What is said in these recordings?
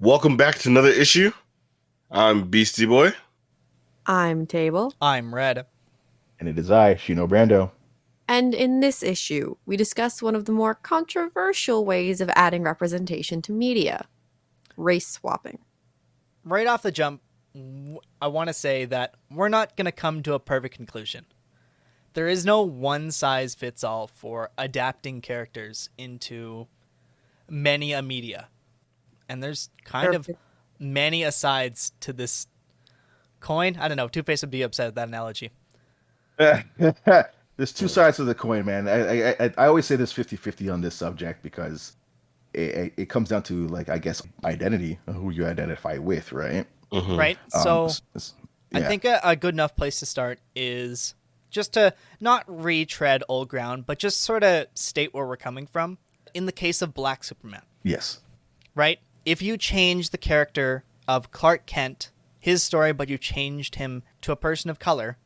Welcome back to another issue. I'm Beastie Boy. I'm Table. I'm Red. And it is I, Shino Brando. And in this issue, we discuss one of the more controversial ways of adding representation to media, race swapping. Right off the jump, I want to say that we're not going to come to a perfect conclusion. There is no one size fits all for adapting characters into many a media. And there's kind of many asides to this coin. I don't know, Two-Face would be upset at that analogy. There's two sides to the coin, man. I always say there's 50-50 on this subject because it comes down to, like, I guess, identity, who you identify with, right? Mm-hmm. Right? So Yeah. I think a good enough place to start is just to not retread old ground, but just sort of state where we're coming from. In the case of Black Superman. Yes. Right? If you change the character of Clark Kent, his story, but you changed him to a person of color,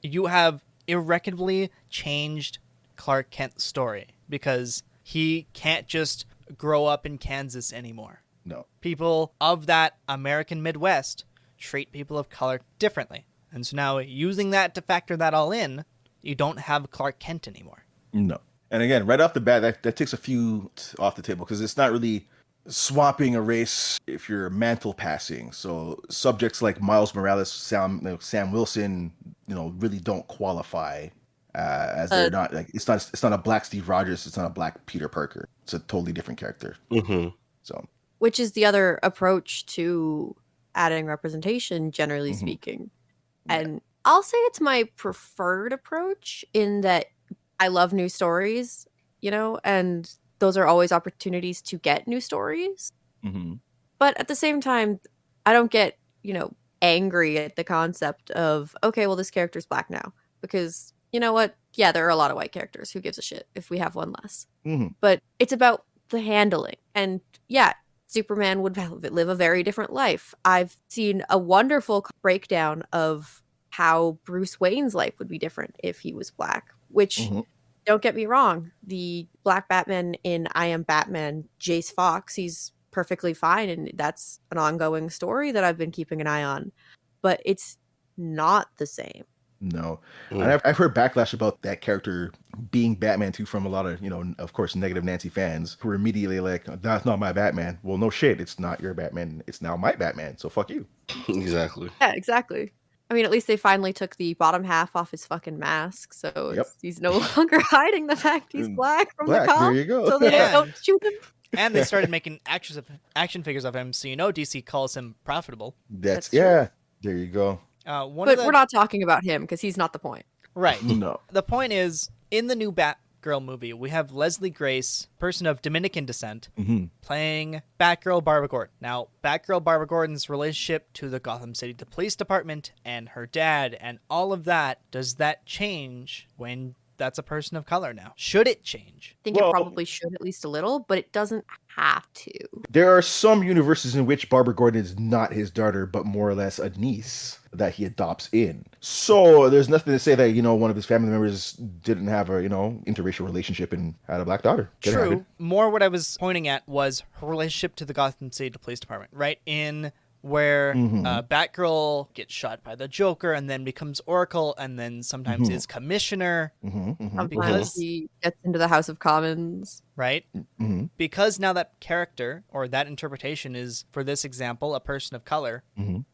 you have irrecoverably changed Clark Kent's story because he can't just grow up in Kansas anymore. No. People of that American Midwest treat people of color differently. And so now using that to factor that all in, you don't have Clark Kent anymore. No. And again, right off the bat, that takes a few off the table because it's not really swapping a race if you're mantle passing. So subjects like Miles Morales, Sam Wilson, really don't qualify as they're not like it's not a black Steve Rogers, it's not a black Peter Parker. It's a totally different character. Mm-hmm. So, which is the other approach to adding representation, generally speaking. And I'll say it's my preferred approach in that I love new stories, and those are always opportunities to get new stories. But at the same time, I don't get, angry at the concept of, okay, well, this character's black now. Because, you know what? Yeah, there are a lot of white characters. Who gives a shit if we have one less? But it's about the handling. And yeah, Superman would live a very different life. I've seen a wonderful breakdown of how Bruce Wayne's life would be different if he was black, which... Don't get me wrong, the Black Batman in I Am Batman, Jace Fox, he's perfectly fine, and that's an ongoing story that I've been keeping an eye on. But it's not the same. No. And I've heard backlash about that character being Batman too from a lot of, of course, negative Nancy fans who are immediately like, that's not my Batman. Well, no shit, it's not your Batman. It's now my Batman, so fuck you. Exactly. Yeah, exactly. I mean, at least they finally took the bottom half off his fucking mask, so he's no longer hiding the fact he's black from the cops. There you go. So they don't shoot him. And they started making action figures of him, so DC calls him profitable. That's there you go. But we're not talking about him because he's not the point. Right. No. The point is, in the new Batgirl movie, we have Leslie Grace, person of Dominican descent, playing Batgirl Barbara Gordon. Now, Batgirl Barbara Gordon's relationship to the Gotham City Police Department and her dad and all of that, does that change when that's a person of color now? Should it change? I think it probably should, at least a little, but it doesn't have to. There are some universes in which Barbara Gordon is not his daughter, but more or less a niece that he adopts in. So there's nothing to say that, one of his family members didn't have a, interracial relationship and had a black daughter. True. More what I was pointing at was her relationship to the Gotham City Police Department, right? In where Batgirl gets shot by the Joker and then becomes Oracle and then sometimes is Commissioner. Sometimes he gets into the House of Commons. Right? Because now that character or that interpretation is, for this example, a person of color,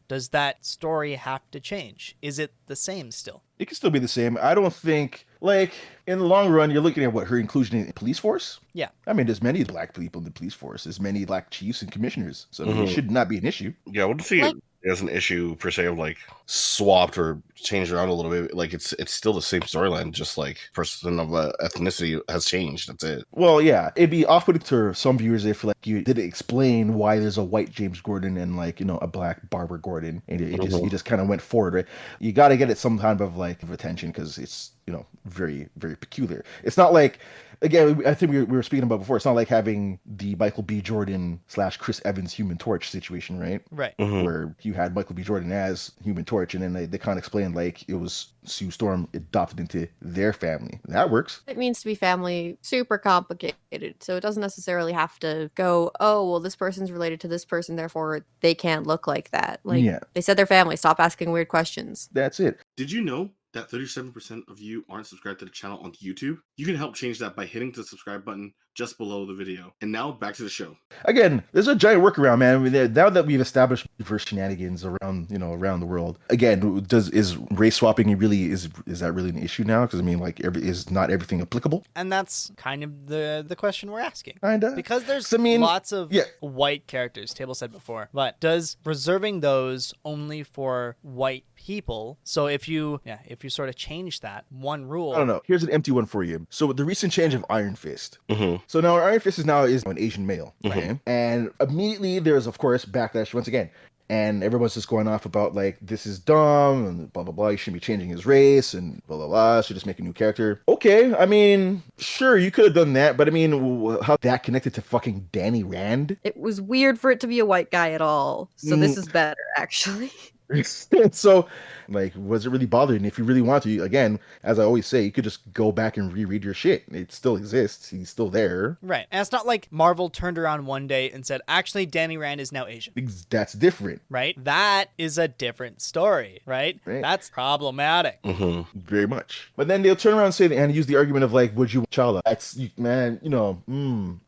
does that story have to change? Is it the same still? It can still be the same. I don't think, in the long run, you're looking at her inclusion in the police force? Yeah. I mean, there's many black people in the police force. There's many black chiefs and commissioners. So it should not be an issue. Yeah, I wouldn't see it as an issue, per se, of, swapped or changed around a little bit. It's still the same storyline, just, person of ethnicity has changed. That's it. Well, yeah. It'd be off-putting to some viewers if, you didn't explain why there's a white James Gordon and, a black Barbara Gordon. And you just kind of went forward, right? You got to get it some kind of, of attention because it's, very, very peculiar. It's not like again, I think we were speaking about before. It's not like having the Michael B. Jordan / Chris Evans Human Torch situation, right? Right. Mhm. Where you had Michael B. Jordan as Human Torch, and then they kind of explained like it was Sue Storm adopted into their family. That works. It means to be family super complicated, so it doesn't necessarily have to go, oh, well, this person's related to this person, therefore they can't look like that. Like, Yeah. they said they're family. Stop asking weird questions. That's it. Did you know that 37% of you aren't subscribed to the channel on YouTube? You can help change that by hitting the subscribe button just below the video. And now back to the show. Again, there's a giant workaround, man. I mean, now that we've established diverse shenanigans around the world, again, is race swapping really is that really an issue now? Because I mean, like, is not everything applicable? And that's kind of the question we're asking. Kinda. Because there's I mean, lots of yeah. white characters, Table said before, but does reserving those only for white people? So if you sort of change that one rule, I don't know. Here's an empty one for you. So with the recent change of Iron Fist. Mm-hmm. So now Iron Fist is an Asian male, Mhm. okay? And immediately there's of course backlash once again. And everyone's just going off about like this is dumb and blah blah blah. You shouldn't be changing his race and blah blah blah. Should just make a new character. Okay, I mean, sure, you could have done that, but I mean, how that connected to fucking Danny Rand? It was weird for it to be a white guy at all, so this is better, actually. So, like, was it really bothering? If you really want to, again, as I always say, you could just go back and reread your shit. It still exists. He's still there. right? And it's not like Marvel turned around one day and said, actually, Danny Rand is now Asian. That's different. Right? That is a different story, right? Right. That's problematic. Mm-hmm. Very much. But then they'll turn around and say, and use the argument of like, would you Chala? That's, man,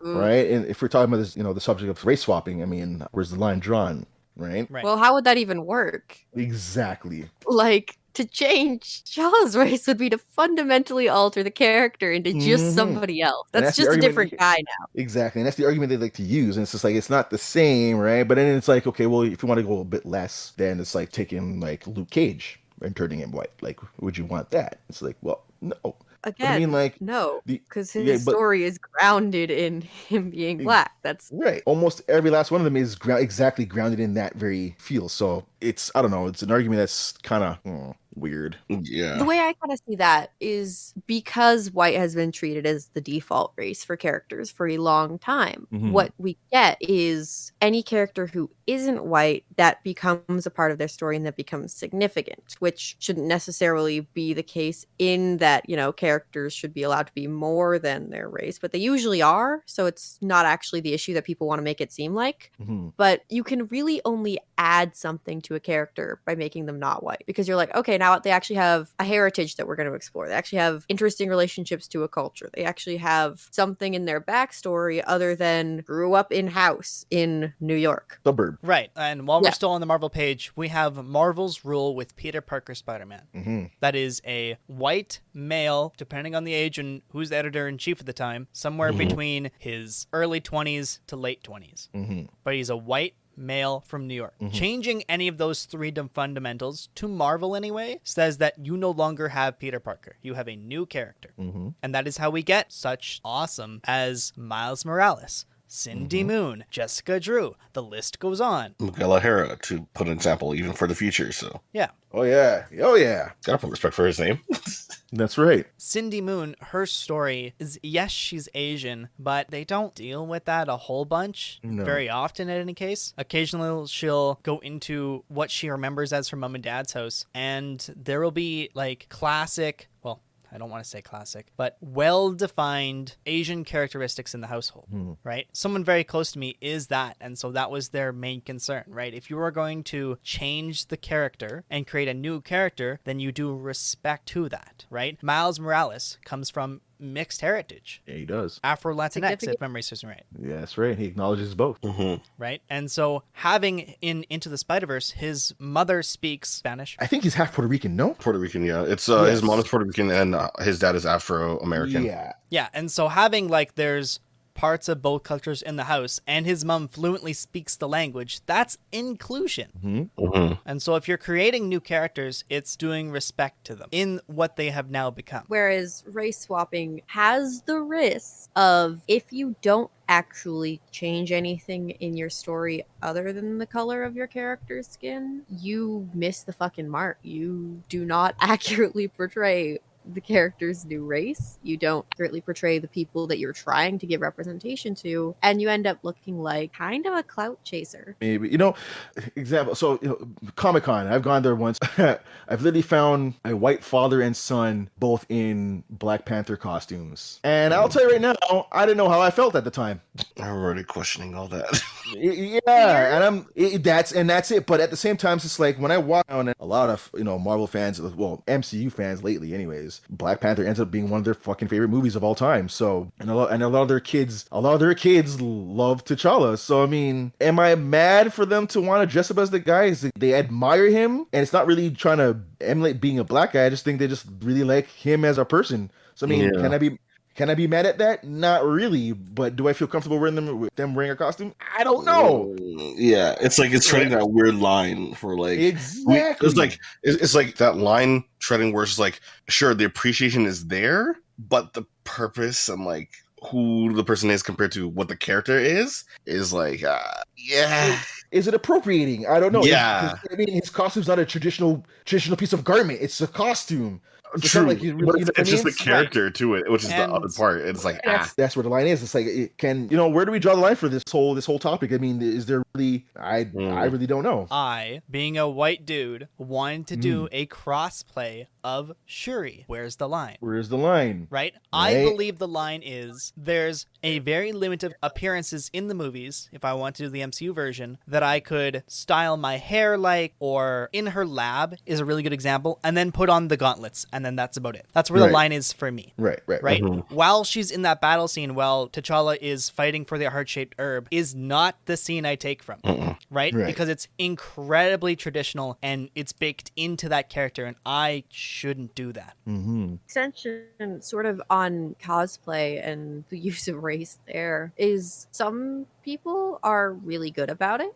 right? And if we're talking about this, the subject of race swapping, I mean, where's the line drawn? Right? Right. Well, how would that even work? Exactly. Like, to change Chala's race would be to fundamentally alter the character into just Mhm. somebody else. And That's that's the just a argument different you- guy now. Exactly. And that's the argument they like to use. And it's just like, it's not the same, right? But then it's like, okay, well, if you want to go a bit less, then it's like taking like Luke Cage and turning him white. Like, would you want that? It's like, well, no. Again, I mean, like, no, the- because his yeah, but- story is grounded in him being black. That's Right. Almost every last one of them is exactly grounded in that very feel. So it's, I don't know, it's an argument that's kind of weird. Yeah. the way I kind of see that is because white has been treated as the default race for characters for a long time. Mhm. What we get is any character who isn't white that becomes a part of their story and that becomes significant, which shouldn't necessarily be the case in that, characters should be allowed to be more than their race, but they usually are. So it's not actually the issue that people want to make it seem like. Mm-hmm. But you can really only add something to a character by making them not white, because you're like, okay, now they actually have a heritage that we're going to explore. They actually have interesting relationships to a culture. They actually have something in their backstory other than grew up in house in New York. Suburb. Right. And while we're Yeah. still on the Marvel page, we have Marvel's rule with Peter Parker Spider-Man. Mm-hmm. That is a white male, depending on the age and who's the editor-in-chief at the time, somewhere between his early 20s to late 20s. Mm-hmm. But he's a white male from New York. Changing any of those three fundamentals to Marvel anyway says that you no longer have Peter Parker. You have a new character. Mm-hmm. And that is how we get such awesome as Miles Morales, Cindy Moon, Jessica Drew. The list goes on. Miguel O'Hara, to put an example, even for the future. So Yeah. Oh yeah. Oh yeah. gotta put respect for his name. That's right. Cindy Moon, her story is, yes, she's Asian, but they don't deal with that a whole bunch, No. very often in any case. Occasionally she'll go into what she remembers as her mom and dad's house, and there will be like classic, well, I don't want to say classic, but well-defined Asian characteristics in the household, right? Someone very close to me is that, and so that was their main concern, right? If you are going to change the character and create a new character, then you do respect to that, right? Miles Morales comes from mixed heritage, Yeah, he does. Afro-Latinx, Significant. if memory serves me right. Yeah, that's right. He acknowledges both. Mm-hmm. Right? And so having in Into the Spider-Verse, his mother speaks Spanish. I think he's half Puerto Rican, no? Puerto Rican, yeah. It's Yes. his mom is Puerto Rican and his dad is Afro-American. Yeah. Yeah, and so having like there's parts of both cultures in the house and his mom fluently speaks the language, that's inclusion. Mm-hmm. And so if you're creating new characters, it's doing respect to them in what they have now become. Whereas race swapping has the risk of, if you don't actually change anything in your story other than the color of your character's skin, you miss the fucking mark. You do not accurately portray the character's new race. You don't accurately portray the people that you're trying to give representation to, and you end up looking like kind of a clout chaser. Maybe, example. So, Comic-Con, I've gone there once. I've literally found a white father and son both in Black Panther costumes. And I'll tell you right now, I didn't know how I felt at the time. I'm already questioning all that. Yeah, and that's it. But at the same time, it's just like when I walk around, and a lot of Marvel fans, well, MCU fans lately, anyways, Black Panther ends up being one of their fucking favorite movies of all time. So, and a lot of their kids love T'Challa. So, I mean, am I mad for them to want to dress up as the guy? They admire him, and it's not really trying to emulate being a black guy. I just think they just really like him as a person. So, I mean, can I be mad at that? Not really, but do I feel comfortable with them wearing a costume? I don't know. Yeah, it's like it's treading that weird line for like exactly. It's like that line treading where it's like, sure, the appreciation is there, but the purpose and like who the person is compared to what the character is like, yeah. Is it appropriating? I don't know. Yeah. I mean, his costume's not a traditional piece of garment. It's a costume. True, like it's just the character to it, which is the other part. It's like that's where the line is. It's like where do we draw the line for this whole topic? I mean, is there really? I really don't know. I, being a white dude, wanted to do a crossplay of Shuri. Where's the line? Where's the line? Right? I believe the line is there's a very limited appearances in the movies, if I want to do the MCU version, that I could style my hair like, or in her lab is a really good example, and then put on the gauntlets, and then that's about it. That's where the line is for me. Right. Mm-hmm. While she's in that battle scene, while T'Challa is fighting for the heart-shaped herb, is not the scene I take from. Right? Because it's incredibly traditional, and it's baked into that character, and I shouldn't do that. Extension sort of on cosplay and the use of race there is some people are really good about it,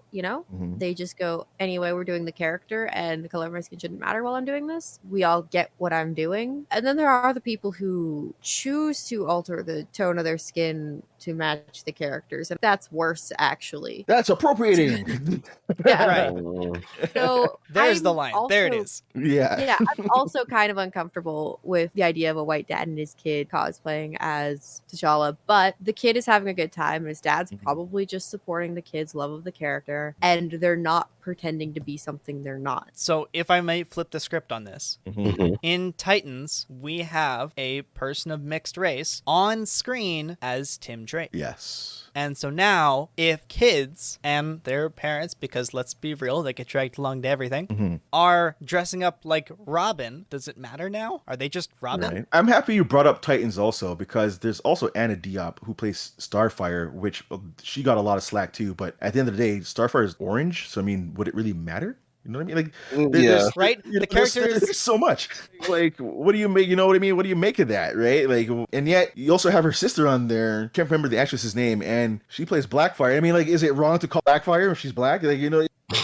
They just go, anyway, we're doing the character and the color of my skin shouldn't matter while I'm doing this. We all get what I'm doing. And then there are the people who choose to alter the tone of their skin to match the characters. And that's worse, actually. That's appropriating. Yeah. Right. So there's the line. There it is. Yeah. I'm also kind of uncomfortable with the idea of a white dad and his kid cosplaying as T'Challa, but the kid is having a good time and his dad's probably just supporting the kid's love of the character, and they're not pretending to be something they're not. So if I might flip the script on this, in Titans, we have a person of mixed race on screen as Tim Drake. Yes. And so now, if kids and their parents, because let's be real, they get dragged along to everything, are dressing up like Robin, does it matter now? Are they just Robin? Right. I'm happy you brought up Titans also, because there's also Anna Diop who plays Starfire, which she got a lot of slack too. But at the end of the day, Starfire is orange. So, I mean, would it really matter? You know what I mean? Like, right? The characters, there's so much. Like, what do you make? You know what I mean? What do you make of that, right? Like, and yet you also have her sister on there. Can't remember the actress's name, and she plays Blackfire. I mean, like, is it wrong to call Blackfire if she's black? Like,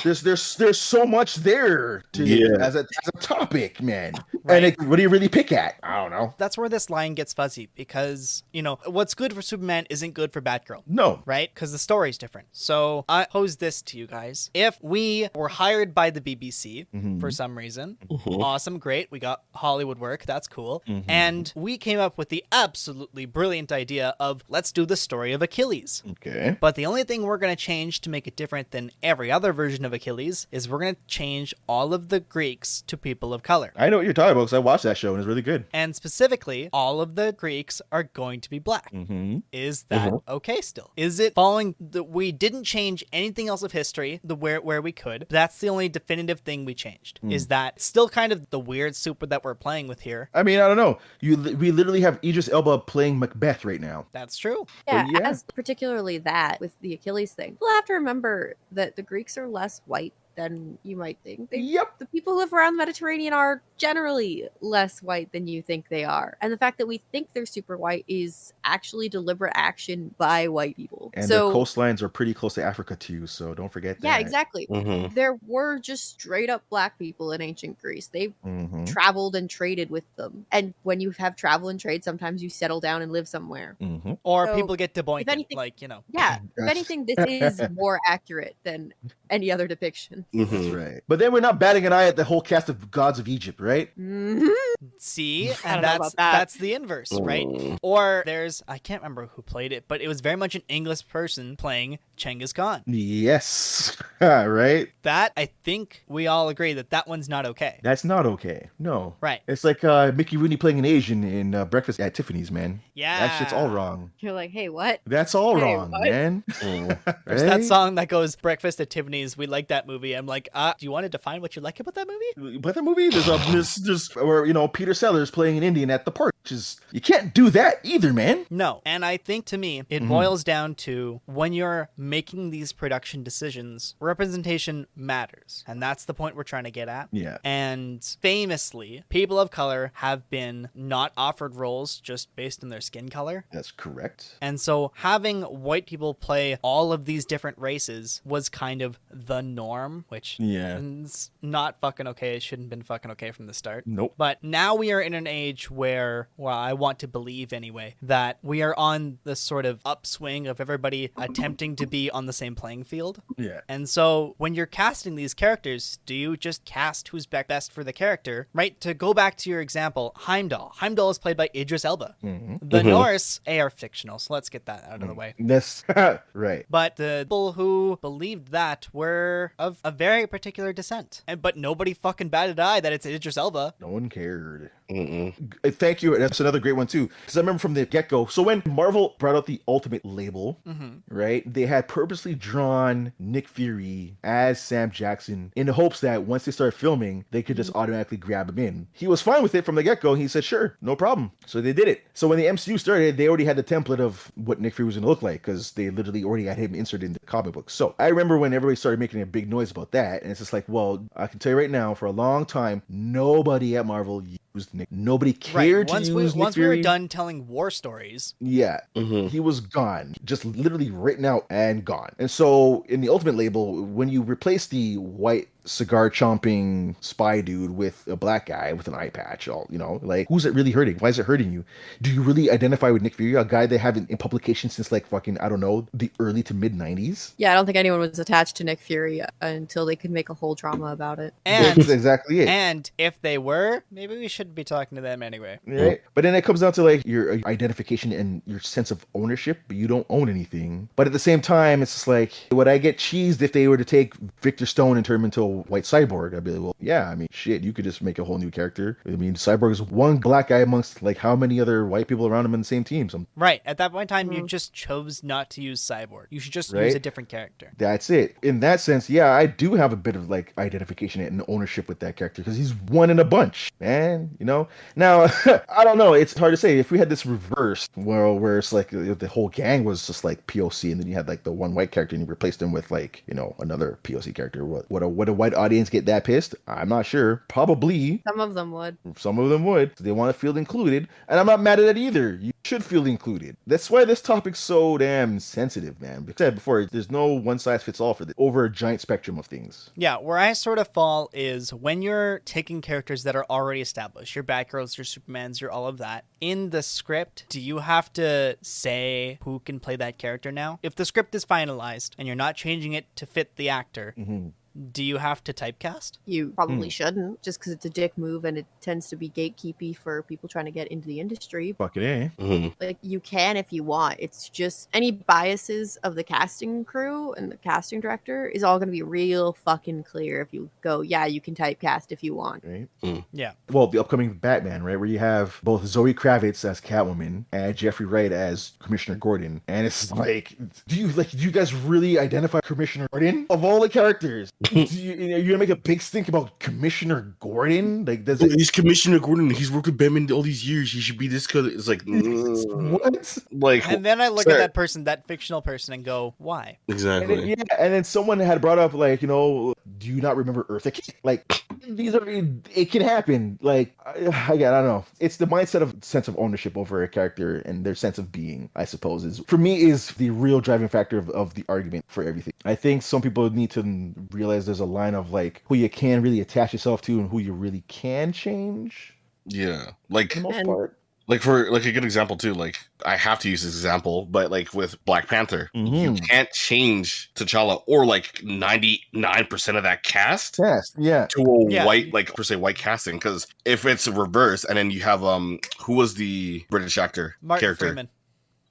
there's so much there as a topic, man. Right. And what do you really pick at? I don't know. That's where this line gets fuzzy, because what's good for Superman isn't good for Batgirl. No, right? Because the story's different. So I pose this to you guys: if we were hired by the BBC for some reason, awesome, great, we got Hollywood work, that's cool, and we came up with the absolutely brilliant idea of let's do the story of Achilles. Okay. But the only thing we're going to change to make it different than every other version of Achilles is we're going to change all of the Greeks to people of color. I know what you're talking about because I watched that show and it's really good. And specifically, all of the Greeks are going to be black. Is that okay still? Is it following we didn't change anything else of history where we could? That's the only definitive thing we changed. Is that still kind of the weird super that we're playing with here? I mean, I don't know. We literally have Idris Elba playing Macbeth right now. That's true. Yeah, as particularly that with the Achilles thing. We'll have to remember that the Greeks are less white than you might think. The people who live around the Mediterranean are generally less white than you think they are. And the fact that we think they're super white is actually deliberate action by white people. And their coastlines are pretty close to Africa too, so don't forget that. Yeah, exactly. There were just straight up black people in ancient Greece. They traveled and traded with them. And when you have travel and trade, sometimes you settle down and live somewhere. Or people get debointed, if anything, like, Yeah, if anything, this is more accurate than any other depiction. on. That's right. But then we're not batting an eye at the whole cast of gods of Egypt, right? Mhm. See, I and don't know about that. that's the inverse, right? Mm. Or there's, I can't remember who played it, but it was very much an English person playing Genghis Khan. Yes. Right? That, I think we all agree that that one's not okay. That's not okay. No. Right. It's like Mickey Rooney playing an Asian in Breakfast at Tiffany's, man. Yeah. That shit's all wrong. You're like, hey, what? That's all Hey, wrong, what? man. Mm. There's that Right? song that goes, Breakfast at Tiffany's, we like that movie. I'm like, do you want to define what you like about that movie? But the movie, there's where Peter Sellers playing an Indian at the park, which is you can't do that either, man. No. And I think to me, it boils down to when you're making these production decisions, representation matters. And that's the point we're trying to get at. Yeah. And famously, people of color have been not offered roles just based on their skin color. That's correct. And so having white people play all of these different races was kind of the norm, which Yeah. is not fucking okay. It shouldn't have been fucking okay from the start. Nope. But now we are in an age where, well, I want to believe anyway, that we are on this sort of upswing of everybody attempting to be on the same playing field. Yeah. And so when you're casting these characters, do you just cast who's best for the character, right? To go back to your example, Heimdall. Heimdall is played by Idris Elba. The Norse, they are fictional, so let's get that out of the way. That's right. But the people who believed that were of a very particular descent. But nobody fucking batted an eye that it's Idris Elba. No one cared. Mm-mm. Thank you. That's another great one too. Because I remember from the get-go. So when Marvel brought out the Ultimate label, right, they had purposely drawn Nick Fury as Sam Jackson in the hopes that once they started filming, they could just automatically grab him in. He was fine with it from the get-go. He said, sure, no problem. So they did it. So when the MCU started, they already had the template of what Nick Fury was going to look like because they literally already had him inserted in the comic book. So I remember when everybody started making a big noise about that, and it's just like, well, I can tell you right now, for a long time, nobody at Marvel used Nick. Nobody cared to use Nick Once we Fury. were done telling war stories. Yeah, he was gone, just literally written out and gone. And so in the Ultimate label, when you replace the white cigar chomping spy dude with a black guy with an eye patch, like, who's it really hurting? Why is it hurting you? Do you really identify with Nick Fury, a guy they haven't in publication since like fucking, I don't know, the early to mid 90s? Yeah, I don't think anyone was attached to Nick Fury until they could make a whole drama about it. And That's exactly it. And if they were, maybe we shouldn't be talking to them anyway. Right? But then it comes down to like your identification and your sense of ownership, but you don't own anything. But at the same time, it's just like, would I get cheesed if they were to take Victor Stone and turn him into a white cyborg? I'd be like, well, yeah, I mean, shit, you could just make a whole new character. I mean, Cyborg is one black guy amongst like how many other white people around him in the same team? Right. At that point in time, you just chose not to use Cyborg. You should just use Right? a different character. That's it. In that sense, yeah, I do have a bit of like identification and ownership with that character because he's one in a bunch, man. Now I don't know. It's hard to say if we had this reversed, where it's like the whole gang was just like POC, and then you had like the one white character and you replaced him with like another POC character. Would a white audience get that pissed? I'm not sure. Probably. Some of them would. Some of them would. They want to feel included, and I'm not mad at that either. You should feel included. That's why this topic's so damn sensitive, man. Because I said before, there's no one size fits all for this over a giant spectrum of things. Yeah, where I sort of fall is when you're taking characters that are already established, your Batgirls, your Supermans, your all of that, in the script, do you have to say who can play that character now? If the script is finalized and you're not changing it to fit the actor, do you have to typecast? You probably shouldn't, just because it's a dick move and it tends to be gatekeepy for people trying to get into the industry. Fucking A. Like, you can if you want. It's just any biases of the casting crew and the casting director is all going to be real fucking clear if you go, yeah, you can typecast if you want. Right? Yeah. Well, the upcoming Batman, right, where you have both Zoe Kravitz as Catwoman and Jeffrey Wright as Commissioner Gordon, and it's like, do you guys really identify Commissioner Gordon of all the characters? You're gonna make a big stink about Commissioner Gordon? Like, does it? He's Commissioner Gordon. He's worked with Batman all these years. He should be this good. It's like, What? like, And then I look at that person, that fictional person, and go, why? exactly. And then someone had brought up, like, do you not remember Eartha Kitt? Like, it can happen. Like, I don't know. It's the mindset of sense of ownership over a character and their sense of being, I suppose, for me, is the real driving factor of the argument for everything. I think some people need to realize there's a line of like who you can really attach yourself to and who you really can change. Yeah, like For the most And part. Like for like a good example too, like I have to use this example, but like with Black Panther, you can't change T'Challa or like 99% of that cast Yes, yeah. to a Yeah. white, like per se white casting, because if it's reversed and then you have who was the British actor Martin character? Freeman.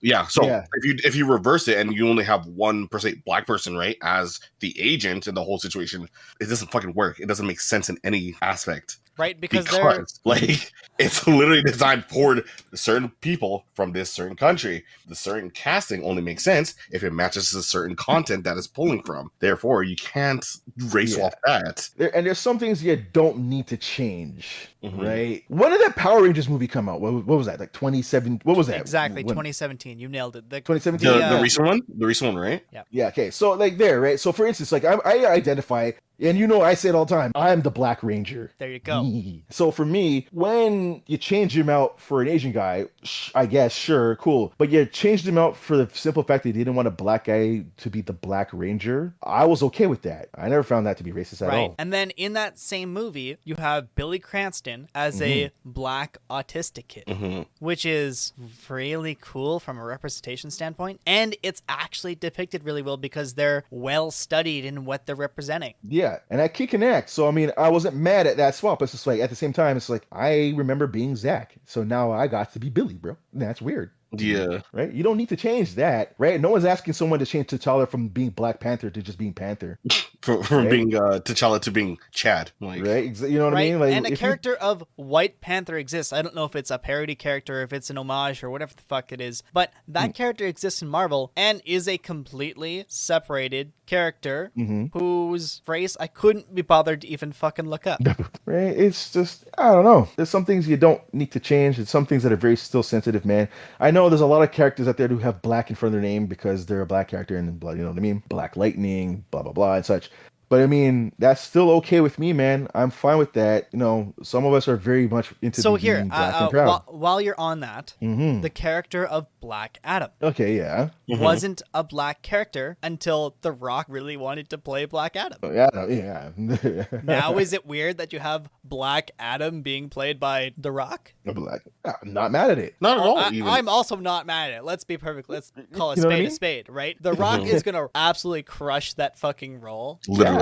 Yeah, so Yeah. if you reverse it and you only have one per se black person, right, as the agent in the whole situation, it doesn't fucking work. It doesn't make sense in any aspect. Right, because they're Like it's literally designed for certain people from this certain country. The certain casting only makes sense if it matches a certain content that is pulling from. Therefore, you can't race Yeah. off that. There's some things you don't need to change, Mhm. right? When did that Power Rangers movie come out? What was that? Like 27? What was that? exactly When? 2017. You nailed it. 2017. The recent one, right? Yeah. Okay. So like there, right? So for instance, like I identify, and you know, I say it all the time. I'm the Black Ranger. There you go. So for me, when you change him out for an Asian guy, I guess sure, cool. But you changed him out for the simple fact that you didn't want a black guy to be the Black Ranger. I was okay with that. I never found that to be racist at Right. all. And then in that same movie, you have Billy Cranston as a black autistic kid, Mhm. which is really cool from a representation standpoint. And it's actually depicted really well because they're well studied in what they're representing. Yeah, and I can connect. So I mean, I wasn't mad at that swap. It's just like at the same time, it's like I remember being Zach, so now I got to be Billy, bro. And that's weird. Yeah. Right? You don't need to change that, right? No one's asking someone to change T'Challa from being Black Panther to just being Panther, From Right. being T'Challa to being Chad. Like, right? You know what I Right? mean? Like, And a if you- character of White Panther exists. I don't know if it's a parody character, if it's an homage, or whatever the fuck it is. But that character exists in Marvel and is a completely separated character whose race I couldn't be bothered to even fucking look up. right? It's just I don't know. There's some things you don't need to change. There's some things that are very still sensitive, man. I know there's a lot of characters out there who have black in front of their name because they're a black character and blah, you know what I mean? Black Lightning, blah blah blah, and such. But I mean, that's still okay with me, man. I'm fine with that. You know, some of us are very much into So being here, black and proud. while you're on that, the character of Black Adam Okay, yeah. wasn't a black character until The Rock really wanted to play Black Adam. Yeah. Now is it weird that you have Black Adam being played by The Rock? Black. I'm not mad at it. not at all. Even. I'm also not mad at it. Let's be perfect. Let's call a You know what I spade a mean? spade, right? The Rock is gonna absolutely crush that fucking role. Literally.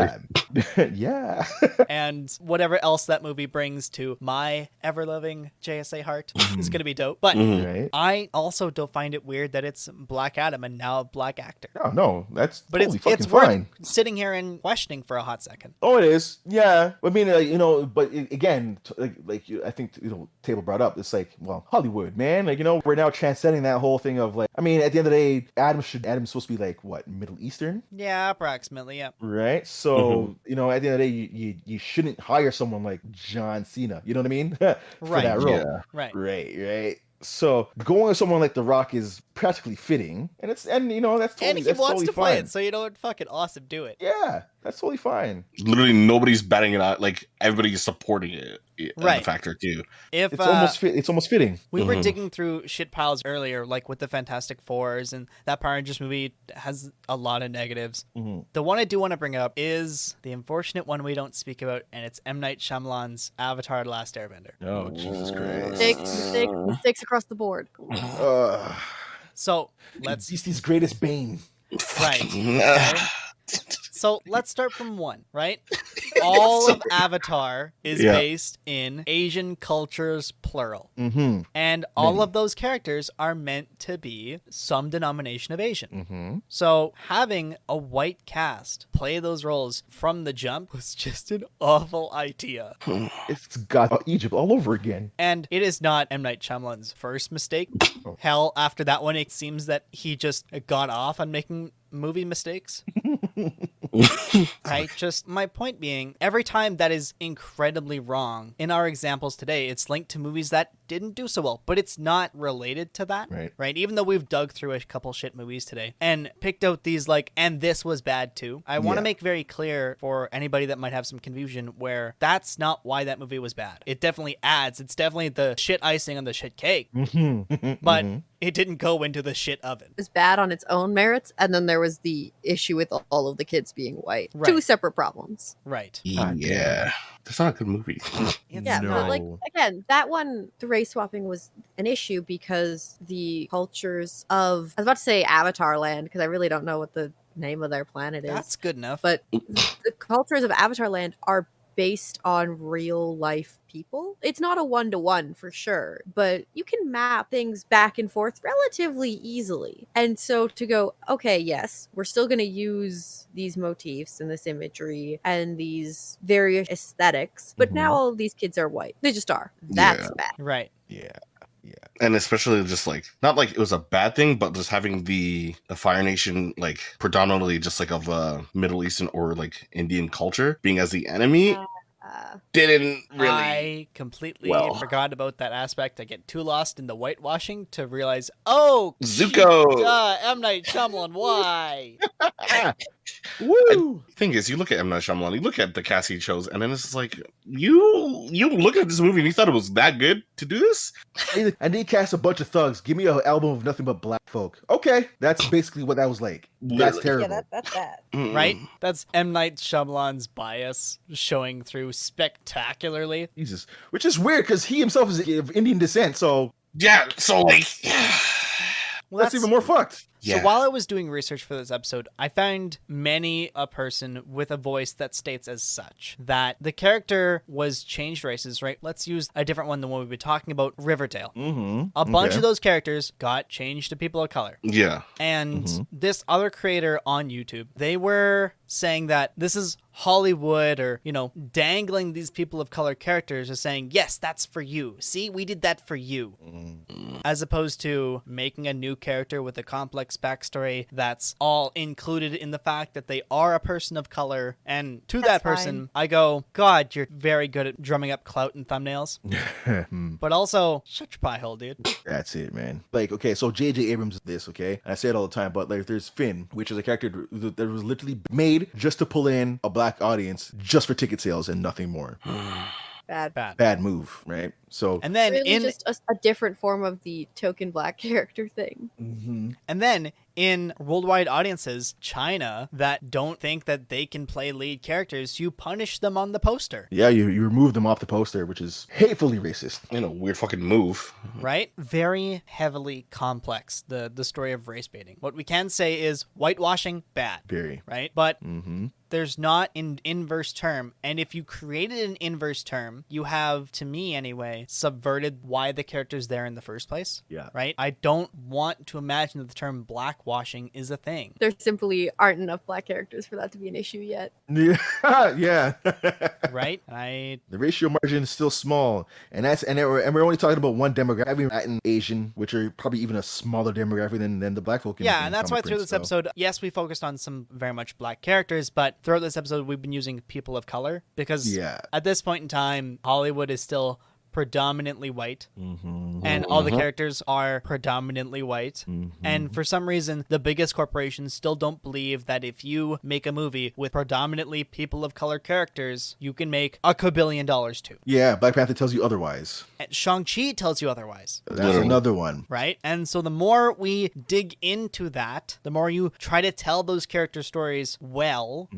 Yeah. And whatever else that movie brings to my ever-loving JSA heart is gonna be dope. But Right. I also don't find it weird that it's Black Adam and now a black actor. Oh no, that's But totally it's fucking worth fine. sitting here and questioning for a hot second. Oh, it is. Yeah. I mean, you know, but again, I think, you know, Table brought up, it's like, well, Hollywood, man. Like, you know, we're now transcending that whole thing of like, I mean, at the end of the day, Adam's supposed to be like, what, Middle Eastern? Yeah, approximately, yeah. Right. So, you know, at the end of the day, you shouldn't hire someone like John Cena. You know what I mean? For Right. that role. Yeah. Right. Right. So going with someone like The Rock is practically fitting, and you know that's totally, And he that's wants totally to play fine. it, so you know what? Fucking awesome, do it. Yeah, that's totally fine. Literally nobody's batting it out. Like everybody's supporting it. Right. The factor too. If It's almost fitting. we were digging through shit piles earlier, like with the Fantastic Fours, and that Power Rangers movie has a lot of negatives. The one I do want to bring up is the unfortunate one we don't speak about, and it's M. Night Shyamalan's Avatar: The Last Airbender. Oh Jesus Christ! Mistakes across the board. So let's DC's greatest bane. right. Okay. So let's start from one, right? All of Avatar is based in Asian cultures, plural. And all of those characters are meant to be some denomination of Asian. So having a white cast play those roles from the jump was just an awful idea. It's got Egypt all over again. And it is not M. Night Shyamalan's first mistake. Hell, after that one, it seems that he just got off on making movie mistakes. Right? Just my point being, every time that is incredibly wrong in our examples today, it's linked to movies that didn't do so well, but it's not related to that. Right? Even though we've dug through a couple shit movies today and picked out these like, and this was bad too. I want to make very clear for anybody that might have some confusion where that's not why that movie was bad. It definitely adds. It's definitely the shit icing on the shit cake. But it didn't go into the shit oven. It was bad on its own merits, and then there was the issue with all of the kids being white. Right. Two separate problems. Right. Yeah. That's not a good movie. Yeah, but like again, that one, the race swapping was an issue because the cultures of, I was about to say Avatar Land, because I really don't know what the name of their planet is. That's good enough. But the cultures of Avatar Land are based on real life people. It's not a one-to-one for sure, but you can map things back and forth relatively easily. And so to go, okay, yes, we're still going to use these motifs and this imagery and these various aesthetics, but now all of these kids are white. They just are. That's bad. Right. Yeah. Yeah. And especially just like, not like it was a bad thing, but just having the Fire Nation, like predominantly just like of Middle Eastern or like Indian culture being as the enemy didn't really. I completely well. forgot about that aspect. I get too lost in the whitewashing to realize, oh, Zuko! M. Night Shyamalan, why? Woo! The thing is, you look at M. Night Shyamalan, you look at the cast he chose, and then it's just like, you look at this movie and you thought it was that good to do this? I need to cast a bunch of thugs. Give me an album of nothing but black folk. Okay, that's basically what that was like. That's Literally. terrible. That's bad. Right? That's M. Night Shyamalan's bias showing through spectacularly. Jesus, which is weird because he himself is of Indian descent, so Yeah, so like, Well, that's even more fucked. So while I was doing research for this episode, I found many a person with a voice that states as such, that the character was changed races, right? Let's use a different one than what we've been talking about, Riverdale. A bunch of those characters got changed to people of color. Yeah. And this other creator on YouTube, they were saying that this is Hollywood, or, you know, dangling these people of color characters as saying, yes, that's for you. See, we did that for you. As opposed to making a new character with a complex backstory that's all included in the fact that they are a person of color. And to that person, I go, God, you're very good at drumming up clout and thumbnails. But also, shut your pie hole, dude. That's it, man. Like, okay, so J.J. Abrams is this, okay? And I say it all the time, but like, there's Finn, which is a character that was literally made just to pull in a black audience just for ticket sales and nothing more. Bad move, right? So, and then really just a different form of the token black character thing. And then in worldwide audiences, China, that don't think that they can play lead characters, you punish them on the poster. Yeah, you remove them off the poster, which is hatefully racist. You know, weird fucking move. Right? Very heavily complex, the story of race baiting. What we can say is whitewashing, bad. Very. Right? But there's not an inverse term. And if you created an inverse term, you have, to me anyway, subverted why the character's there in the first place. Yeah. Right? I don't want to imagine that the term blackwashing is a thing. There simply aren't enough black characters for that to be an issue yet. Yeah. Right? The ratio margin is still small. And we're only talking about one demographic, Latin, Asian, which are probably even a smaller demographic than the black folk. And that's why through this episode, yes, we focused on some very much black characters, but throughout this episode, we've been using people of color because at this point in time, Hollywood is still predominantly white, and all the characters are predominantly white. And for some reason, the biggest corporations still don't believe that if you make a movie with predominantly people of color characters, you can make $1 billion too. Yeah, Black Panther tells you otherwise. And Shang-Chi tells you otherwise. That's another one. Right? And so the more we dig into that, the more you try to tell those character stories well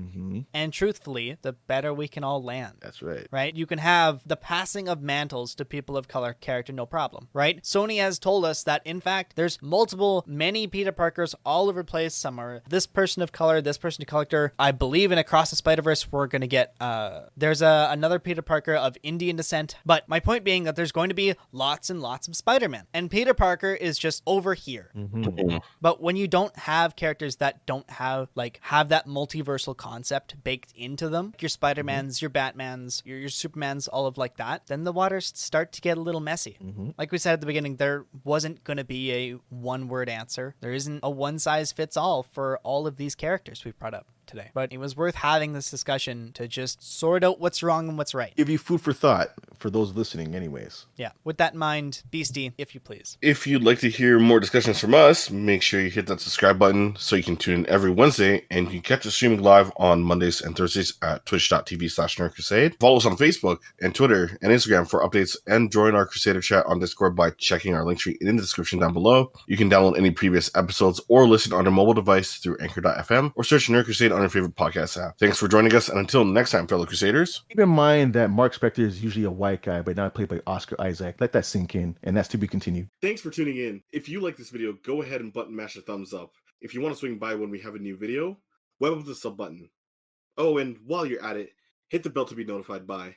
and truthfully, the better we can all land. That's right. Right? You can have the passing of mantles to people of color character, no problem, right? Sony has told us that, in fact, there's many Peter Parkers all over the place. Some are this person of color, this person of color. I believe in Across the Spider-Verse, we're going to get, there's another Peter Parker of Indian descent. But my point being that there's going to be lots and lots of Spider-Man. And Peter Parker is just over here. But when you don't have characters that don't have that multiversal concept baked into them, your Spider-Mans, your Batmans, your Supermans, all of like that, then the waters start to get a little messy. Like we said at the beginning, there wasn't going to be a one-word answer. There isn't a one-size-fits-all for all of these characters we've brought up today. But it was worth having this discussion to just sort out what's wrong and what's right. Give you food for thought for those listening anyways. Yeah. With that in mind, Beastie, if you please. If you'd like to hear more discussions from us, make sure you hit that subscribe button so you can tune in every Wednesday, and you can catch us streaming live on Mondays and Thursdays at twitch.tv/NerdCrusade. Follow us on Facebook and Twitter and Instagram for updates, and join our Crusader chat on Discord by checking our link tree in the description down below. You can download any previous episodes or listen on a mobile device through Anchor.fm or search Nerd Crusade Crusade on your favorite podcast app. Thanks for joining us, and until next time, fellow Crusaders. Keep in mind that Mark Spector is usually a white guy, but not played by Oscar Isaac. Let that sink in, and that's to be continued. Thanks for tuning in. If you like this video, go ahead and button mash a thumbs up. If you want to swing by when we have a new video, web up the sub button. Oh, and while you're at it, hit the bell to be notified by.